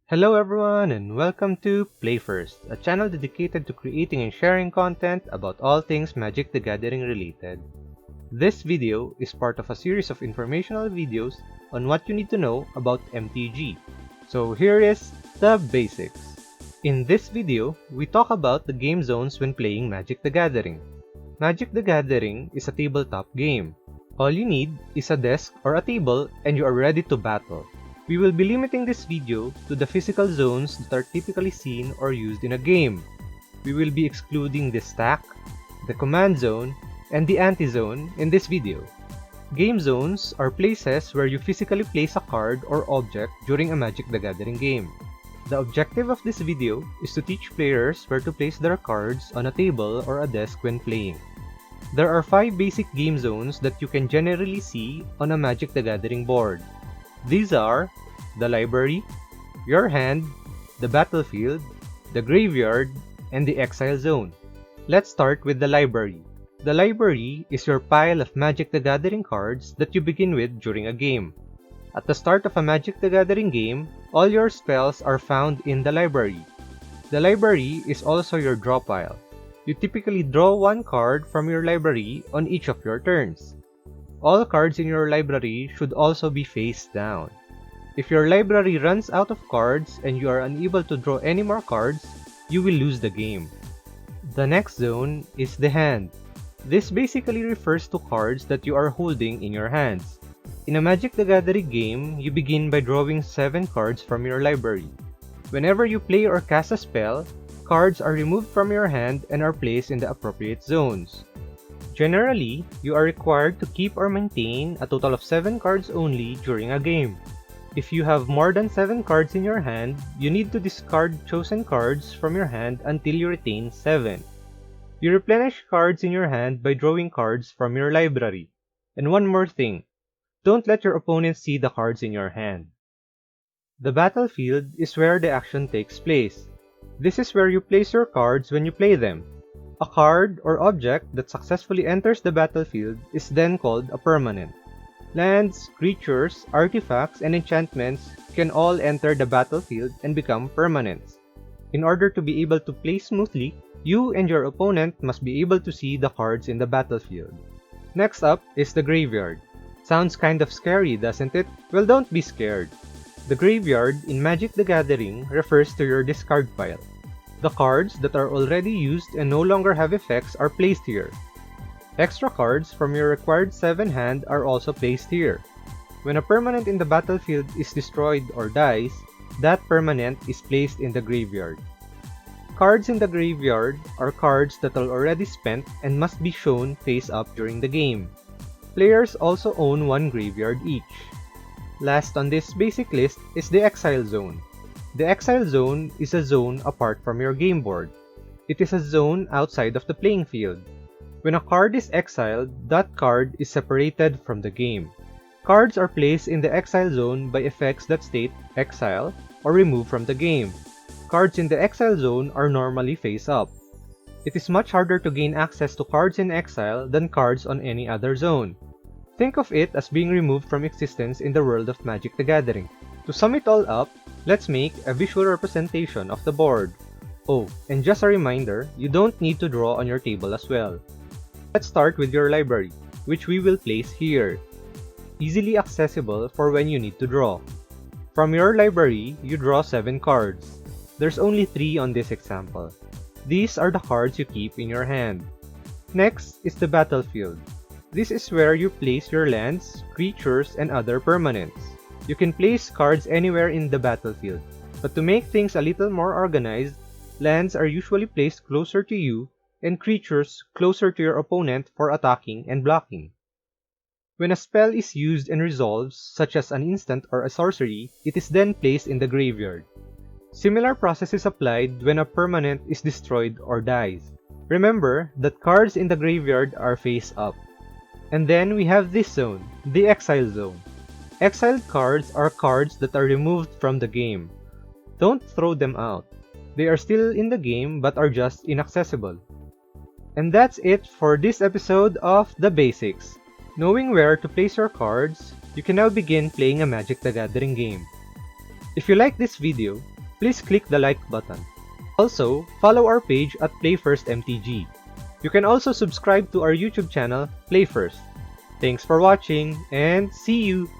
Hello everyone and welcome to Play First, a channel dedicated to creating and sharing content about all things Magic the Gathering related. This video is part of a series of informational videos on what you need to know about MTG. So here is the basics. In this video, we talk about the game zones when playing Magic the Gathering. Magic the Gathering is a tabletop game. All you need is a desk or a table and you are ready to battle. We will be limiting this video to the physical zones that are typically seen or used in a game. We will be excluding the stack, the command zone, and the anti-zone in this video. Game zones are places where you physically place a card or object during a Magic the Gathering game. The objective of this video is to teach players where to place their cards on a table or a desk when playing. There are 5 basic game zones that you can generally see on a Magic the Gathering board. These are the library, your hand, the battlefield, the graveyard, and the exile zone. Let's start with the library. The library is your pile of Magic the Gathering cards that you begin with during a game. At the start of a Magic the Gathering game, all your spells are found in the library. The library is also your draw pile. You typically draw one card from your library on each of your turns. All cards in your library should also be face down. If your library runs out of cards and you are unable to draw any more cards, you will lose the game. The next zone is the hand. This basically refers to cards that you are holding in your hands. In a Magic the Gathering game, you begin by drawing 7 cards from your library. Whenever you play or cast a spell, cards are removed from your hand and are placed in the appropriate zones. Generally, you are required to keep or maintain a total of 7 cards only during a game. If you have more than 7 cards in your hand, you need to discard chosen cards from your hand until you retain 7. You replenish cards in your hand by drawing cards from your library. And one more thing, don't let your opponents see the cards in your hand. The battlefield is where the action takes place. This is where you place your cards when you play them. A card or object that successfully enters the battlefield is then called a permanent. Lands, creatures, artifacts, and enchantments can all enter the battlefield and become permanents. In order to be able to play smoothly, you and your opponent must be able to see the cards in the battlefield. Next up is the graveyard. Sounds kind of scary, doesn't it? Well, don't be scared. The graveyard in Magic the Gathering refers to your discard pile. The cards that are already used and no longer have effects are placed here. Extra cards from your required 7 hand are also placed here. When a permanent in the battlefield is destroyed or dies, that permanent is placed in the graveyard. Cards in the graveyard are cards that are already spent and must be shown face up during the game. Players also own 1 graveyard each. Last on this basic list is the exile zone. The exile zone is a zone apart from your game board. It is a zone outside of the playing field. When a card is exiled, that card is separated from the game. Cards are placed in the exile zone by effects that state exile or remove from the game. Cards in the exile zone are normally face up. It is much harder to gain access to cards in exile than cards on any other zone. Think of it as being removed from existence in the world of Magic the Gathering. To sum it all up, let's make a visual representation of the board. Oh, and just a reminder, you don't need to draw on your table as well. Let's start with your library, which we will place here. Easily accessible for when you need to draw. From your library, you draw 7 cards. There's only 3 on this example. These are the cards you keep in your hand. Next is the battlefield. This is where you place your lands, creatures, and other permanents. You can place cards anywhere in the battlefield, but to make things a little more organized, lands are usually placed closer to you and creatures closer to your opponent for attacking and blocking. When a spell is used and resolves, such as an instant or a sorcery, it is then placed in the graveyard. Similar process is applied when a permanent is destroyed or dies. Remember that cards in the graveyard are face up. And then we have this zone, the exile zone. Exiled cards are cards that are removed from the game. Don't throw them out. They are still in the game but are just inaccessible. And that's it for this episode of The Basics. Knowing where to place your cards, you can now begin playing a Magic the Gathering game. If you like this video, please click the like button. Also, follow our page at PlayFirstMTG. You can also subscribe to our YouTube channel, PlayFirst. Thanks for watching, and see you!